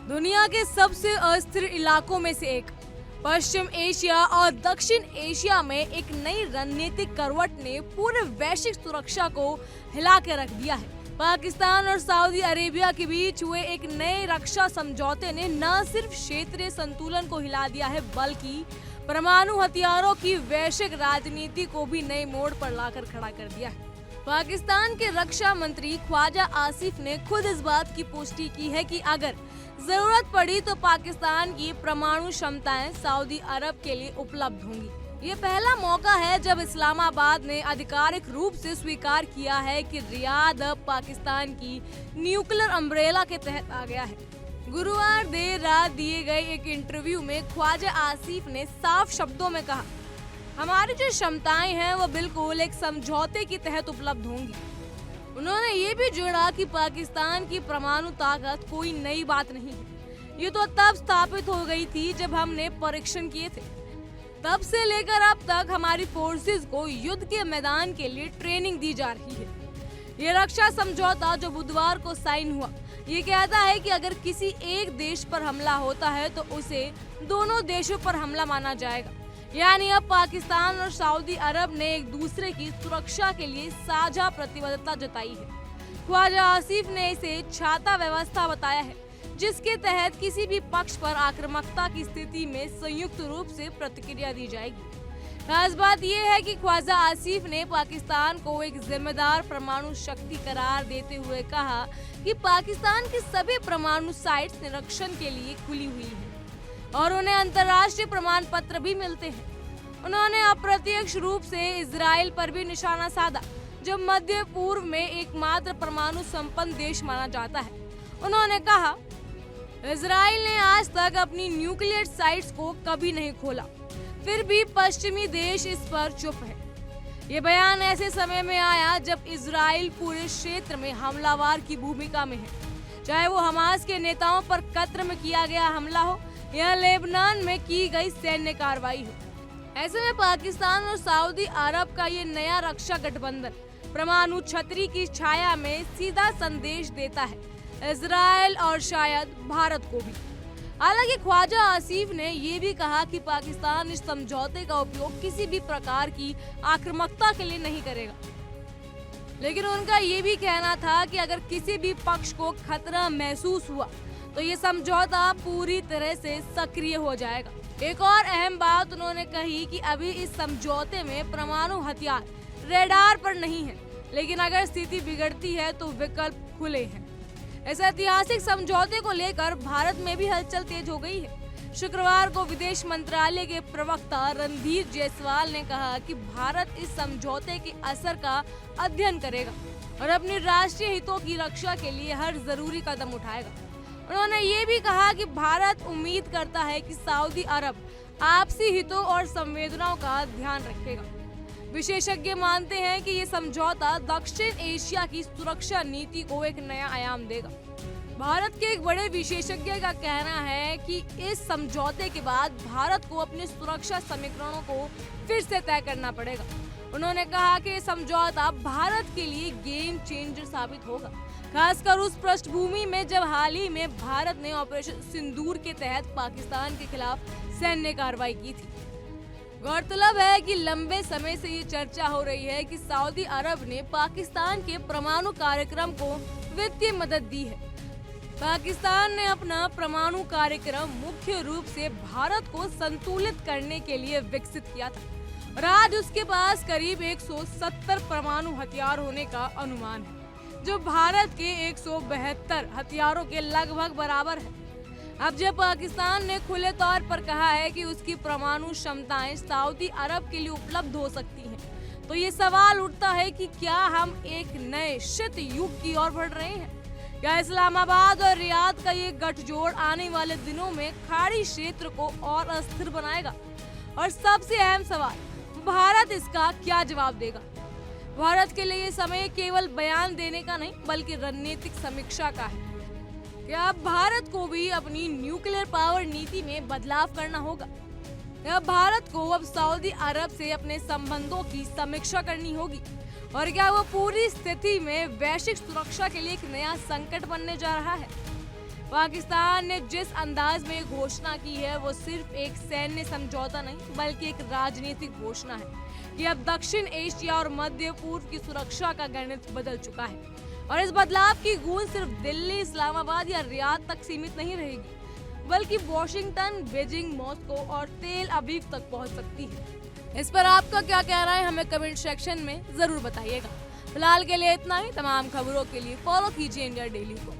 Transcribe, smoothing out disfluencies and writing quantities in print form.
दुनिया के सबसे अस्थिर इलाकों में से एक पश्चिम एशिया और दक्षिण एशिया में एक नई रणनीतिक करवट ने पूरे वैश्विक सुरक्षा को हिला के रख दिया है। पाकिस्तान और सऊदी अरेबिया के बीच हुए एक नए रक्षा समझौते ने न सिर्फ क्षेत्रीय संतुलन को हिला दिया है, बल्कि परमाणु हथियारों की वैश्विक राजनीति को भी नए मोड़ पर लाकर खड़ा कर दिया है। पाकिस्तान के रक्षा मंत्री ख्वाजा आसिफ ने खुद इस बात की पुष्टि की है कि अगर जरूरत पड़ी तो पाकिस्तान की परमाणु क्षमताएं सऊदी अरब के लिए उपलब्ध होंगी। ये पहला मौका है जब इस्लामाबाद ने आधिकारिक रूप से स्वीकार किया है कि रियाद अब पाकिस्तान की न्यूक्लियर अम्ब्रेला के तहत आ गया है। गुरुवार देर रात दिए गए एक इंटरव्यू में ख्वाजा आसिफ ने साफ शब्दों में कहा, हमारी जो क्षमताएं हैं वो बिल्कुल एक समझौते के तहत उपलब्ध होंगी। उन्होंने ये भी जोड़ा कि पाकिस्तान की परमाणु ताकत कोई नई बात नहीं है, ये तो तब स्थापित हो गई थी जब हमने परीक्षण किए थे। तब से लेकर अब तक हमारी फोर्सेस को युद्ध के मैदान के लिए ट्रेनिंग दी जा रही है। ये रक्षा समझौता जो बुधवार को साइन हुआ, ये कहता है कि अगर किसी एक देश पर हमला होता है तो उसे दोनों देशों पर हमला माना जाएगा। यानी अब पाकिस्तान और सऊदी अरब ने एक दूसरे की सुरक्षा के लिए साझा प्रतिबद्धता जताई है। ख्वाजा आसिफ ने इसे छाता व्यवस्था बताया है, जिसके तहत किसी भी पक्ष पर आक्रामकता की स्थिति में संयुक्त रूप से प्रतिक्रिया दी जाएगी। खास बात यह है कि ख्वाजा आसिफ ने पाकिस्तान को एक जिम्मेदार परमाणु शक्ति करार देते हुए कहा कि पाकिस्तान की सभी परमाणु साइट्स निरीक्षण के लिए खुली हुई है और उन्हें अंतर्राष्ट्रीय प्रमाण पत्र भी मिलते हैं। उन्होंने अप्रत्यक्ष रूप से इजराइल पर भी निशाना साधा, जो मध्य पूर्व में एकमात्र परमाणु संपन्न देश माना जाता है। उन्होंने कहा, इजराइल ने आज तक अपनी न्यूक्लियर साइट्स को कभी नहीं खोला, फिर भी पश्चिमी देश इस पर चुप है। ये बयान ऐसे समय में आया जब इजराइल पूरे क्षेत्र में हमलावर की भूमिका में है, चाहे वो हमास के नेताओं पर कतर में किया गया हमला हो या लेबनान में की गई सैन्य कार्रवाई हो। ऐसे में पाकिस्तान और सऊदी अरब का ये नया रक्षा गठबंधन परमाणु छतरी की छाया में सीधा संदेश देता है इजराइल और शायद भारत को भी। हालांकि ख्वाजा आसिफ ने ये भी कहा कि पाकिस्तान इस समझौते का उपयोग किसी भी प्रकार की आक्रामकता के लिए नहीं करेगा, लेकिन उनका ये भी कहना था कि अगर किसी भी पक्ष को खतरा महसूस हुआ तो ये समझौता पूरी तरह से सक्रिय हो जाएगा। एक और अहम बात उन्होंने कही कि अभी इस समझौते में परमाणु हथियार रेडार पर नहीं है, लेकिन अगर स्थिति बिगड़ती है तो विकल्प खुले हैं। इस ऐतिहासिक समझौते को लेकर भारत में भी हलचल तेज हो गई है। शुक्रवार को विदेश मंत्रालय के प्रवक्ता रणधीर जायसवाल ने कहा कि भारत इस समझौते के असर का अध्ययन करेगा और अपने राष्ट्रीय हितों की रक्षा के लिए हर जरूरी कदम उठाएगा। उन्होंने ये भी कहा कि भारत उम्मीद करता है कि सऊदी अरब आपसी हितों और संवेदनाओं का ध्यान रखेगा। विशेषज्ञ मानते हैं कि ये समझौता दक्षिण एशिया की सुरक्षा नीति को एक नया आयाम देगा। भारत के एक बड़े विशेषज्ञ का कहना है कि इस समझौते के बाद भारत को अपने सुरक्षा समीकरणों को फिर से तय करना पड़ेगा। उन्होंने कहा कि समझौता भारत के लिए गेम चेंजर साबित होगा, खासकर उस पृष्ठभूमि में जब हाल ही में भारत ने ऑपरेशन सिंदूर के तहत पाकिस्तान के खिलाफ सैन्य कार्रवाई की थी। गौरतलब है कि लंबे समय से ये चर्चा हो रही है कि सऊदी अरब ने पाकिस्तान के परमाणु कार्यक्रम को वित्तीय मदद दी है। पाकिस्तान ने अपना परमाणु कार्यक्रम मुख्य रूप से भारत को संतुलित करने के लिए विकसित किया था और आज उसके पास करीब 170 परमाणु हथियार होने का अनुमान है, जो भारत के 172 हथियारों के लगभग बराबर है। अब जब पाकिस्तान ने खुले तौर पर कहा है कि उसकी परमाणु क्षमताएं सऊदी अरब के लिए उपलब्ध हो सकती हैं, तो ये सवाल उठता है कि क्या हम एक नए शीत युग की ओर बढ़ रहे हैं? क्या इस्लामाबाद और रियाद का ये गठजोड़ आने वाले दिनों में खाड़ी क्षेत्र को और अस्थिर बनाएगा? और सबसे अहम सवाल, भारत इसका क्या जवाब देगा? भारत के लिए ये समय केवल बयान देने का नहीं, बल्कि रणनीतिक समीक्षा का है। क्या अब भारत को भी अपनी न्यूक्लियर पावर नीति में बदलाव करना होगा? क्या भारत को अब सऊदी अरब से अपने संबंधों की समीक्षा करनी होगी? और क्या वो पूरी स्थिति में वैश्विक सुरक्षा के लिए एक नया संकट बनने जा रहा है? पाकिस्तान ने जिस अंदाज में घोषणा की है वो सिर्फ एक सैन्य समझौता नहीं बल्कि एक राजनीतिक घोषणा है कि अब दक्षिण एशिया और मध्य पूर्व की सुरक्षा का गणित बदल चुका है और इस बदलाव की गूंज सिर्फ दिल्ली, इस्लामाबाद या रियाद तक सीमित नहीं रहेगी बल्कि वॉशिंगटन, बीजिंग, मॉस्को और तेल अवीव तक पहुंच सकती है। इस पर आपका क्या कहना है हमें कमेंट सेक्शन में जरूर बताइएगा। फिलहाल के लिए इतना ही। तमाम खबरों के लिए फॉलो कीजिए इंडिया डेली को।